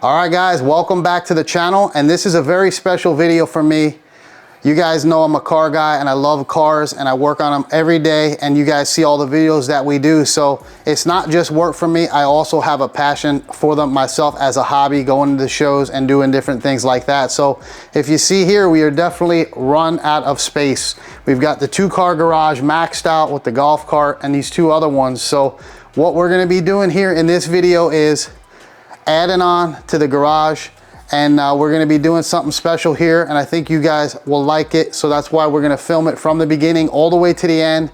All right guys, welcome back to the channel, and this is a very special video for me. You guys know I'm a car guy and I love cars and I work on them every day, and you guys see all the videos that we do. So it's not just work for me, I also have a passion for them myself as a hobby, going to the shows and doing different things like that. So if you see here, we are definitely run out of space. We've got the 2-car garage maxed out with the golf cart and these 2 other ones. So what we're gonna be doing here in this video is adding on to the garage, and we're going to be doing something special here, and I think you guys will like it. So that's why we're going to film it from the beginning all the way to the end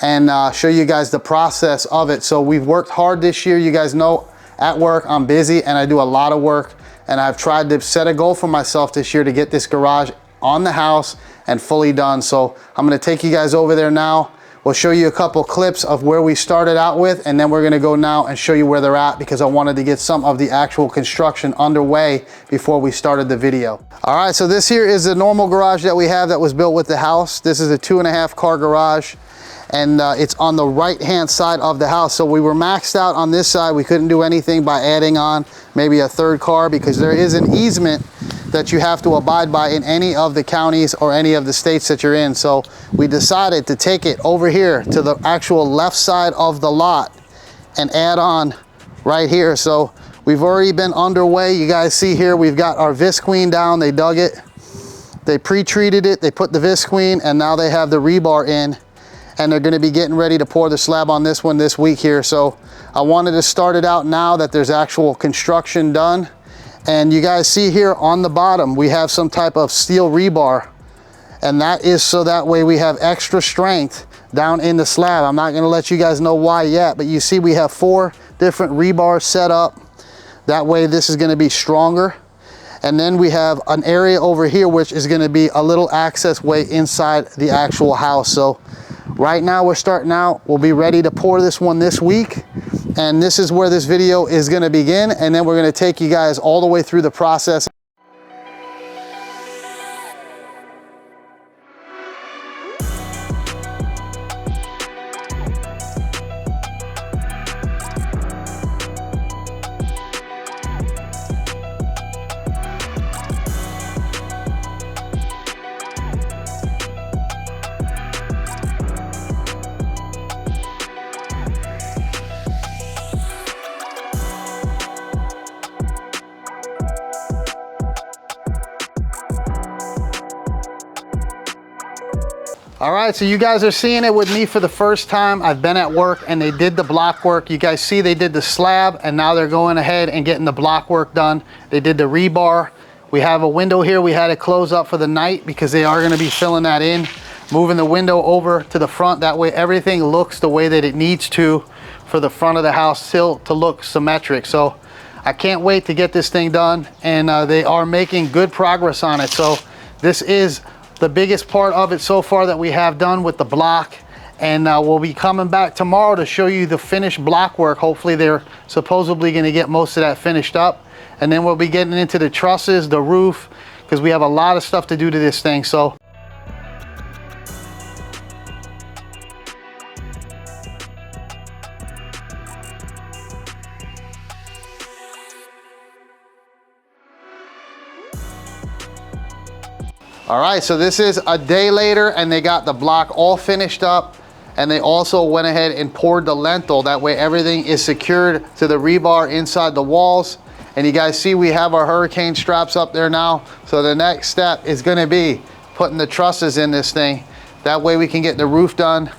and show you guys the process of it. So we've worked hard this year. You guys know at work I'm busy and I do a lot of work, and I've tried to set a goal for myself this year to get this garage on the house and fully done. So I'm going to take you guys over there now. We'll show you a couple clips of where we started out with, and then we're gonna go now and show you where they're at, because I wanted to get some of the actual construction underway before we started the video. All right, so this here is the normal garage that we have that was built with the house. This is a 2.5-car garage, and it's on the right-hand side of the house. So we were maxed out on this side. We couldn't do anything by adding on maybe a 3rd car, because there is an easement that you have to abide by in any of the counties or any of the states that you're in. So we decided to take it over here to the actual left side of the lot and add on right here. So we've already been underway. You guys see here, we've got our visqueen down. They dug it, they pre-treated it, they put the visqueen, and now they have the rebar in, and they're gonna be getting ready to pour the slab on this one this week here. So I wanted to start it out now that there's actual construction done. And you guys see here on the bottom, we have some type of steel rebar, and that is so that way we have extra strength down in the slab. I'm not gonna let you guys know why yet, but you see we have 4 different rebars set up. That way this is gonna be stronger. And then we have an area over here which is gonna be a little access way inside the actual house. So right now we're starting out. We'll be ready to pour this one this week. And this is where this video is going to begin, and then we're going to take you guys all the way through the process. All right, so you guys are seeing it with me for the first time. I've been at work and they did the block work. You guys see they did the slab, and now they're going ahead and getting the block work done. They did the rebar. We have a window here we had to close up for the night because they are gonna be filling that in, moving the window over to the front. That way everything looks the way that it needs to for the front of the house still to look symmetric. So I can't wait to get this thing done, and they are making good progress on it. So this is the biggest part of it so far that we have done with the block, and we'll be coming back tomorrow to show you the finished block work. Hopefully they're supposedly going to get most of that finished up, and then we'll be getting into the trusses, the roof, because we have a lot of stuff to do to this thing. So all right, so this is a day later, and they got the block all finished up, and they also went ahead and poured the lintel. That way everything is secured to the rebar inside the walls. And you guys see we have our hurricane straps up there now. So the next step is gonna be putting the trusses in this thing. That way we can get the roof done.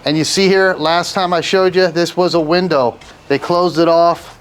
And you see here, last time I showed you, this was a window. They closed it off,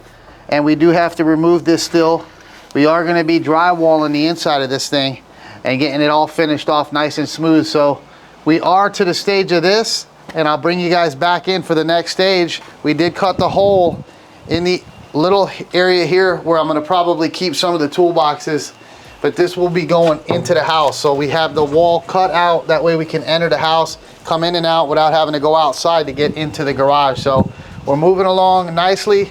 and we do have to remove this still. We are gonna be drywalling the inside of this thing and getting it all finished off nice and smooth. So we are to the stage of this, and I'll bring you guys back in for the next stage. We did cut the hole in the little area here where I'm gonna probably keep some of the toolboxes, but this will be going into the house. So we have the wall cut out, that way we can enter the house, come in and out without having to go outside to get into the garage. So we're moving along nicely.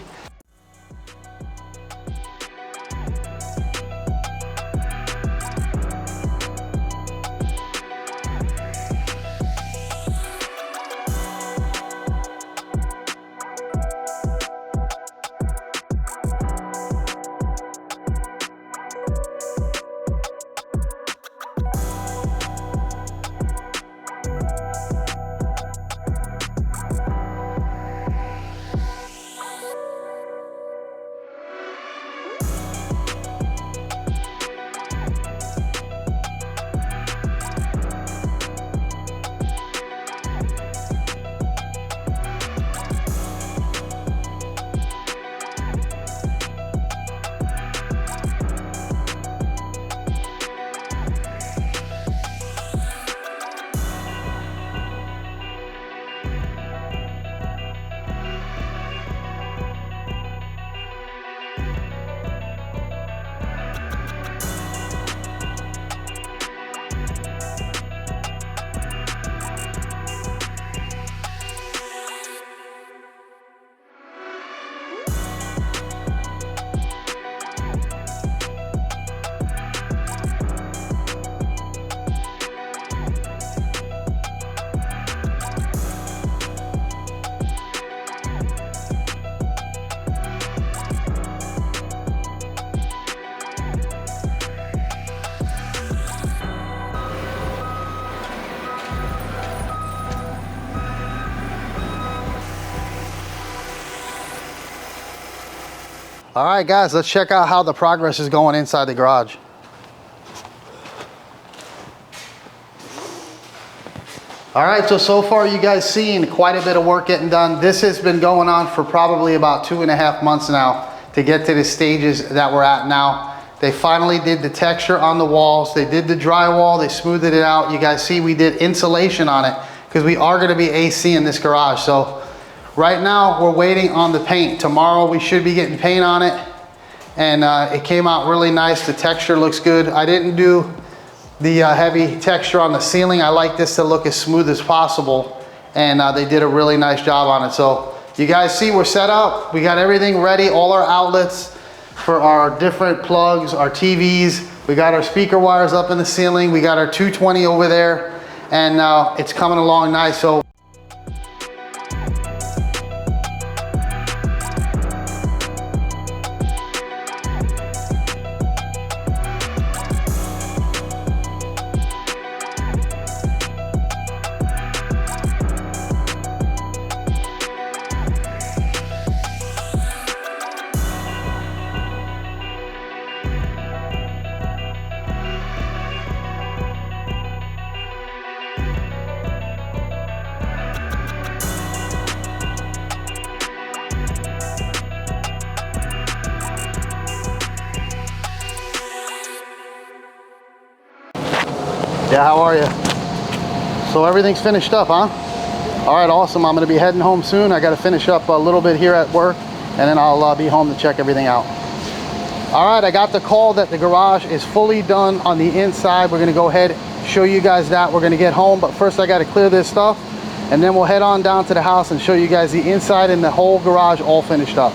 All right, guys, let's check out how the progress is going inside the garage. All right, so far you guys seen quite a bit of work getting done. This has been going on for probably about 2.5 months now to get to the stages that we're at now. They finally did the texture on the walls. They did the drywall, they smoothed it out. You guys see we did insulation on it because we are gonna be AC in this garage. So right now we're waiting on the paint. Tomorrow we should be getting paint on it. And it came out really nice. The texture looks good. I didn't do the heavy texture on the ceiling. I like this to look as smooth as possible. And they did a really nice job on it. So you guys see we're set up. We got everything ready, all our outlets for our different plugs, our TVs. We got our speaker wires up in the ceiling. We got our 220 over there. And it's coming along nice. So yeah, how are you? So everything's finished up, huh? All right, awesome. I'm gonna be heading home soon. I gotta finish up a little bit here at work, and then I'll be home to check everything out. All right, I got the call that the garage is fully done on the inside. We're gonna go ahead, show you guys that. We're gonna get home, but first I gotta clear this stuff, and then we'll head on down to the house and show you guys the inside and the whole garage all finished up.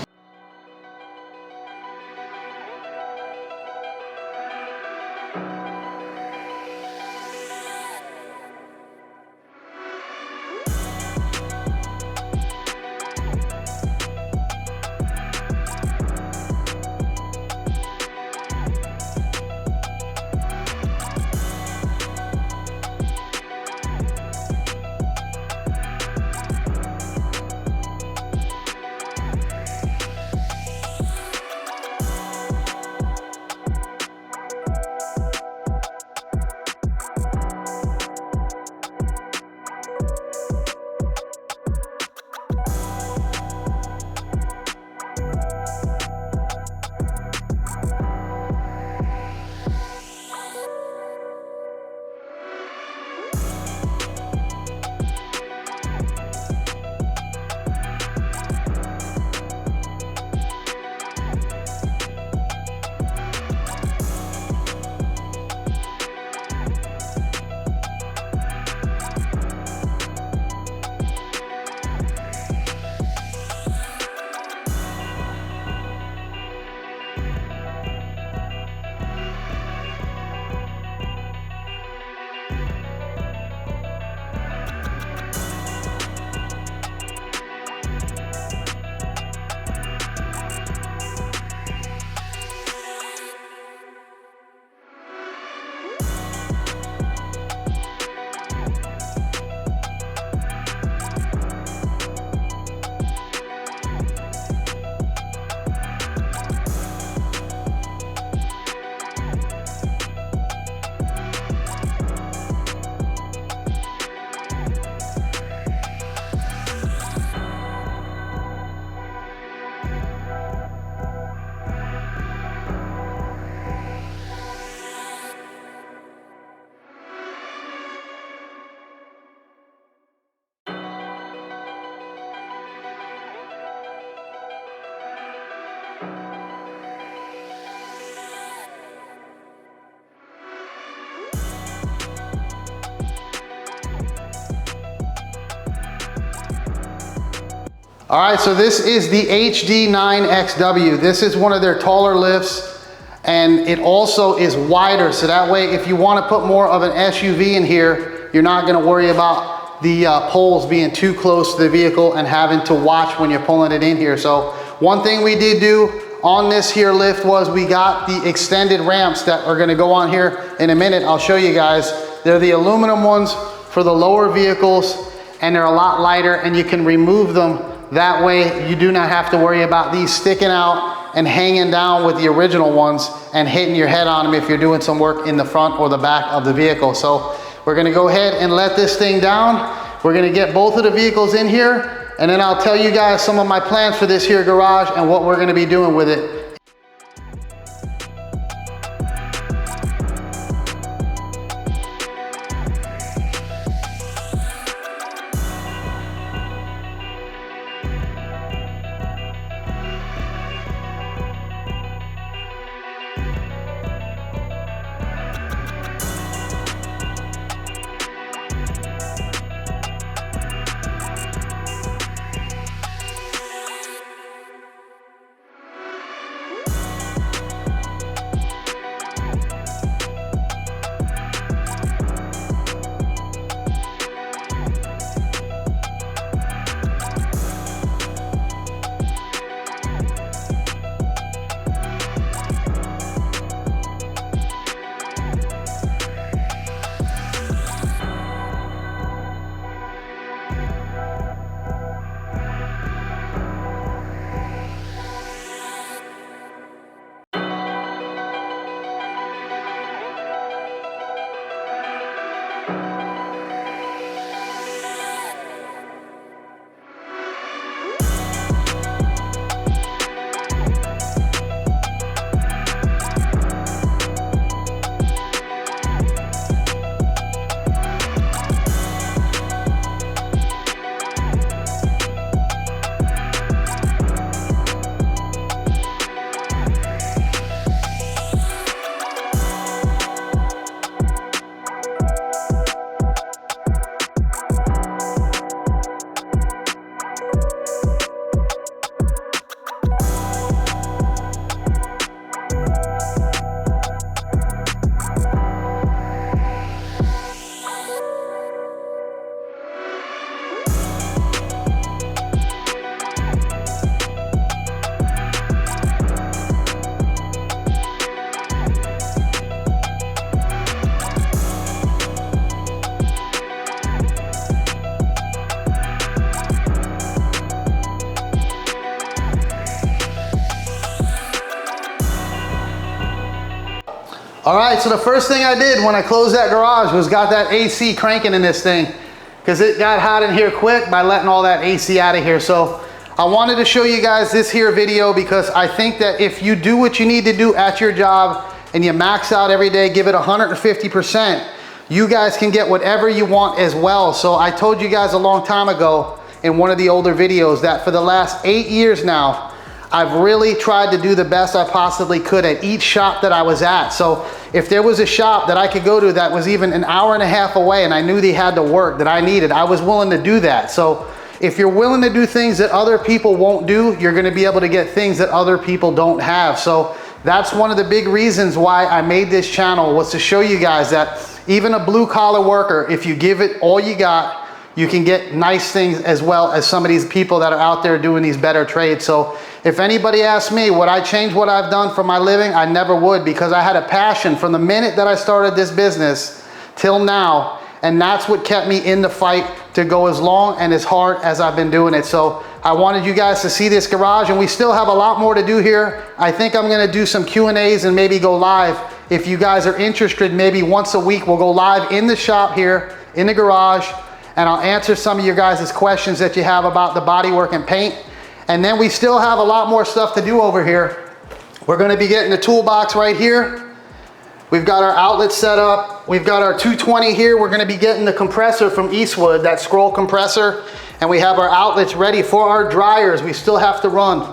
All right, so this is the HD9XW. This is one of their taller lifts, and it also is wider, so that way if you want to put more of an SUV in here, you're not going to worry about the poles being too close to the vehicle and having to watch when you're pulling it in here. So one thing we did do on this here lift was we got the extended ramps that are going to go on here in a minute. I'll show you guys. They're the aluminum ones for the lower vehicles, and they're a lot lighter, and you can remove them. That way you do not have to worry about these sticking out and hanging down with the original ones and hitting your head on them if you're doing some work in the front or the back of the vehicle. So we're gonna go ahead and let this thing down. We're gonna get both of the vehicles in here, and then I'll tell you guys some of my plans for this here garage and what we're gonna be doing with it. All right, so the first thing I did when I closed that garage was got that AC cranking in this thing, because it got hot in here quick by letting all that AC out of here. So I wanted to show you guys this here video, because I think that if you do what you need to do at your job and you max out every day, give it 150%, you guys can get whatever you want as well. So I told you guys a long time ago in one of the older videos that for the last 8 years now, I've really tried to do the best I possibly could at each shop that I was at. So if there was a shop that I could go to that was even an hour and a half away and I knew they had the work that I needed, I was willing to do that. So if you're willing to do things that other people won't do, you're gonna be able to get things that other people don't have. So that's one of the big reasons why I made this channel, was to show you guys that even a blue collar worker, if you give it all you got, you can get nice things as well as some of these people that are out there doing these better trades. So if anybody asks me, would I change what I've done for my living? I never would, because I had a passion from the minute that I started this business till now. And that's what kept me in the fight to go as long and as hard as I've been doing it. So I wanted you guys to see this garage, and we still have a lot more to do here. I think I'm gonna do some Q&As and maybe go live. If you guys are interested, maybe once a week, we'll go live in the shop here, in the garage, and I'll answer some of your guys' questions that you have about the bodywork and paint. And then we still have a lot more stuff to do over here. We're gonna be getting the toolbox right here. We've got our outlet set up. We've got our 220 here. We're gonna be getting the compressor from Eastwood, that scroll compressor. And we have our outlets ready for our dryers. We still have to run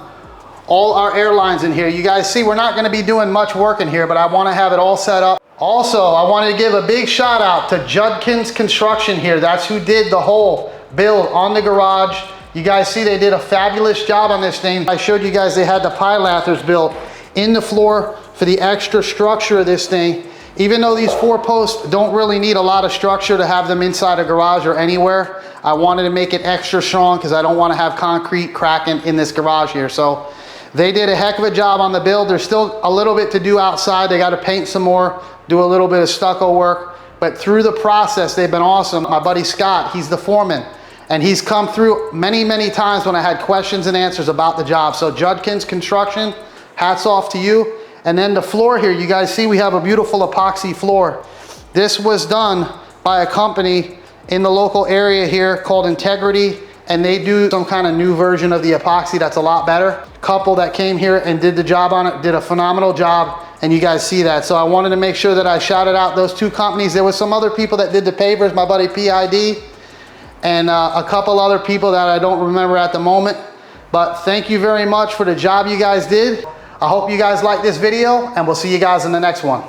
all our air lines in here. You guys see, we're not gonna be doing much work in here, but I wanna have it all set up. Also, I wanted to give a big shout out to Judkins Construction here. That's who did the whole build on the garage. You guys see they did a fabulous job on this thing. I showed you guys they had the pilathers built in the floor for the extra structure of this thing. Even though these 4 posts don't really need a lot of structure to have them inside a garage or anywhere, I wanted to make it extra strong because I don't want to have concrete cracking in this garage here. So they did a heck of a job on the build. There's still a little bit to do outside. They got to paint some more, do a little bit of stucco work, but through the process, they've been awesome. My buddy Scott, he's the foreman, and he's come through many, many times when I had questions and answers about the job. So Judkins Construction, hats off to you. And then the floor here, you guys see we have a beautiful epoxy floor. This was done by a company in the local area here called Integrity, and they do some kind of new version of the epoxy that's a lot better. Couple that came here and did the job on it, did a phenomenal job, and you guys see that. So I wanted to make sure that I shouted out those two companies. There was some other people that did the pavers, my buddy PID, and a couple other people that I don't remember at the moment. But thank you very much for the job you guys did. I hope you guys like this video, and we'll see you guys in the next one.